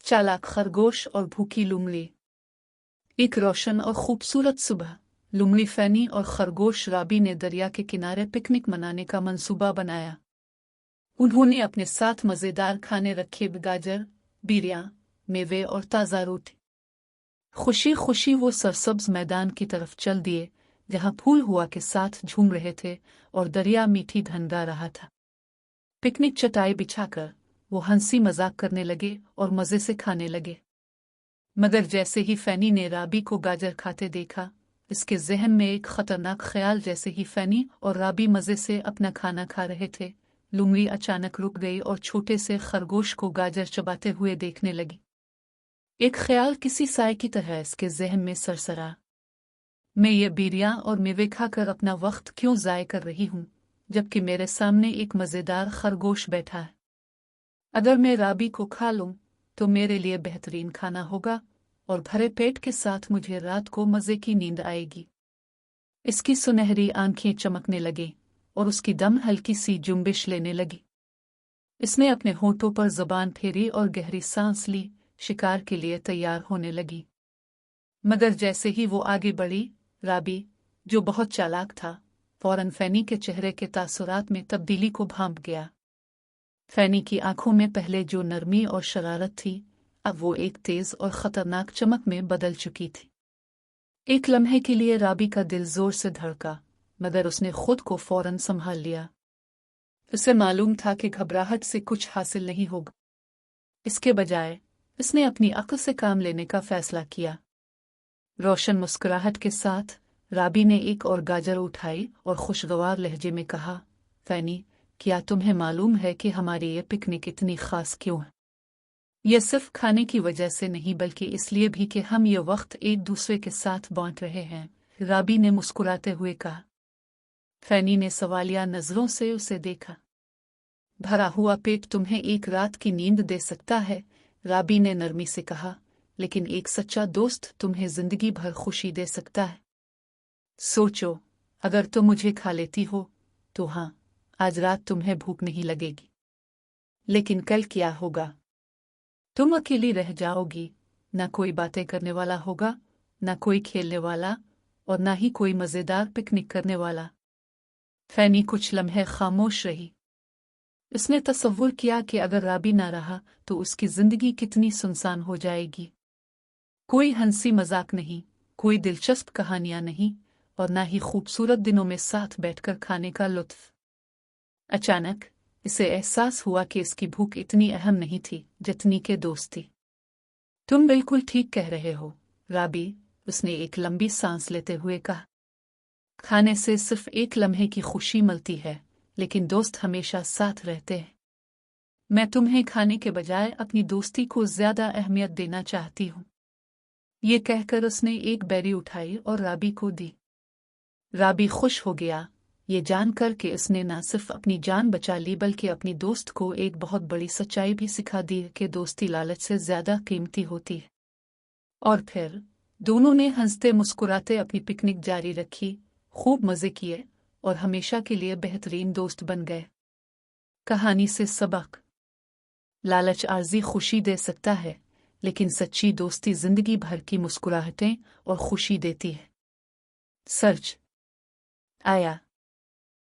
चालाक खरगोश और भूखी लुमड़ी। एक रोशन और खूबसूरत सुबह लुमड़ी फैनी और खरगोश राबी ने दरिया के किनारे पिकनिक मनाने का मंसूबा बनाया। उन्होंने अपने साथ मज़ेदार खाने रखे, गाजर, बिरियां, मेवे और ताज़ा रोटी। खुशी खुशी वो सरसब्ज मैदान की तरफ चल दिए, जहां फूल हुआ के साथ झूम रहे थे और दरिया मीठी धंधा रहा था। पिकनिक चटाई बिछाकर वो हंसी मजाक करने लगे और मज़े से खाने लगे। मगर जैसे ही फैनी ने राबी को गाजर खाते देखा, इसके जहन में एक खतरनाक ख्याल। जैसे ही फैनी और राबी मज़े से अपना खाना खा रहे थे, लुमड़ी अचानक रुक गई और छोटे से खरगोश को गाजर चबाते हुए देखने लगी। एक ख्याल किसी साए की तरह इसके जहन में सरसरा, मैं ये बिरियां और मेवे खाकर अपना वक्त क्यों ज़ाय कर रही हूँ, जबकि मेरे सामने एक मज़ेदार खरगोश बैठा है। अगर मैं राबी को खा लूँ तो मेरे लिए बेहतरीन खाना होगा और भरे पेट के साथ मुझे रात को मज़े की नींद आएगी। इसकी सुनहरी आंखें चमकने लगीं और उसकी दम हल्की सी जुम्बिश लेने लगी। इसने अपने होठों पर ज़बान फेरी और गहरी सांस ली, शिकार के लिए तैयार होने लगी। मगर जैसे ही वो आगे बढ़ी, राबी, जो बहुत चालाक था, फौरन फैनी के चेहरे के तासुरात में तब्दीली को भांप गया। फैनी की आंखों में पहले जो नरमी और शरारत थी, अब वो एक तेज और खतरनाक चमक में बदल चुकी थी। एक लम्हे के लिए राबी का दिल जोर से धड़का, मगर उसने खुद को फौरन संभाल लिया। उसे मालूम था कि घबराहट से कुछ हासिल नहीं होगा। इसके बजाय इसने अपनी अक्ल से काम लेने का फैसला किया। रोशन मुस्कुराहट के साथ राबी ने एक और गाजर उठाई और खुशगवार लहजे में कहा, फैनी, क्या तुम्हें मालूम है कि हमारी ये पिकनिक इतनी खास क्यों है? यह सिर्फ खाने की वजह से नहीं, बल्कि इसलिए भी कि हम ये वक्त एक दूसरे के साथ बांट रहे हैं, राबी ने मुस्कुराते हुए कहा। फैनी ने सवालिया नजरों से उसे देखा। भरा हुआ पेट तुम्हें एक रात की नींद दे सकता है, राबी ने नरमी से कहा, लेकिन एक सच्चा दोस्त तुम्हें जिंदगी भर खुशी दे सकता है। सोचो, अगर तुम मुझे खा लेती हो तो हाँ, आज रात तुम्हें भूख नहीं लगेगी, लेकिन कल क्या होगा? तुम अकेली रह जाओगी, ना कोई बातें करने वाला होगा, ना कोई खेलने वाला और ना ही कोई मज़ेदार पिकनिक करने वाला। फैनी कुछ लम्हे खामोश रही। उसने तसव्वुर किया कि अगर राबी ना रहा तो उसकी जिंदगी कितनी सुनसान हो जाएगी। कोई हंसी मजाक नहीं, कोई दिलचस्प कहानियां नहीं और ना ही खूबसूरत दिनों में साथ बैठकर खाने का लुत्फ। अचानक इसे एहसास हुआ कि इसकी भूख इतनी अहम नहीं थी जितनी के दोस्ती। तुम बिल्कुल ठीक कह रहे हो, राबी, उसने एक लंबी सांस लेते हुए कहा। खाने से सिर्फ एक लम्हे की खुशी मिलती है, लेकिन दोस्त हमेशा साथ रहते हैं। मैं तुम्हें खाने के बजाय अपनी दोस्ती को ज्यादा अहमियत देना चाहती हूँ। ये कहकर उसने एक बेरी उठाई और राबी को दी। राबी खुश हो गया, ये जानकर कि उसने न सिर्फ अपनी जान बचा ली बल्कि अपनी दोस्त को एक बहुत बड़ी सच्चाई भी सिखा दी कि दोस्ती लालच से ज्यादा कीमती होती है। और फिर दोनों ने हंसते मुस्कुराते अपनी पिकनिक जारी रखी, खूब मजे किए और हमेशा के लिए बेहतरीन दोस्त बन गए। कहानी से सबक: लालच आर्जी खुशी दे सकता है, लेकिन सच्ची दोस्ती जिंदगी भर की मुस्कुराहटें और खुशी देती है। सर्च आया।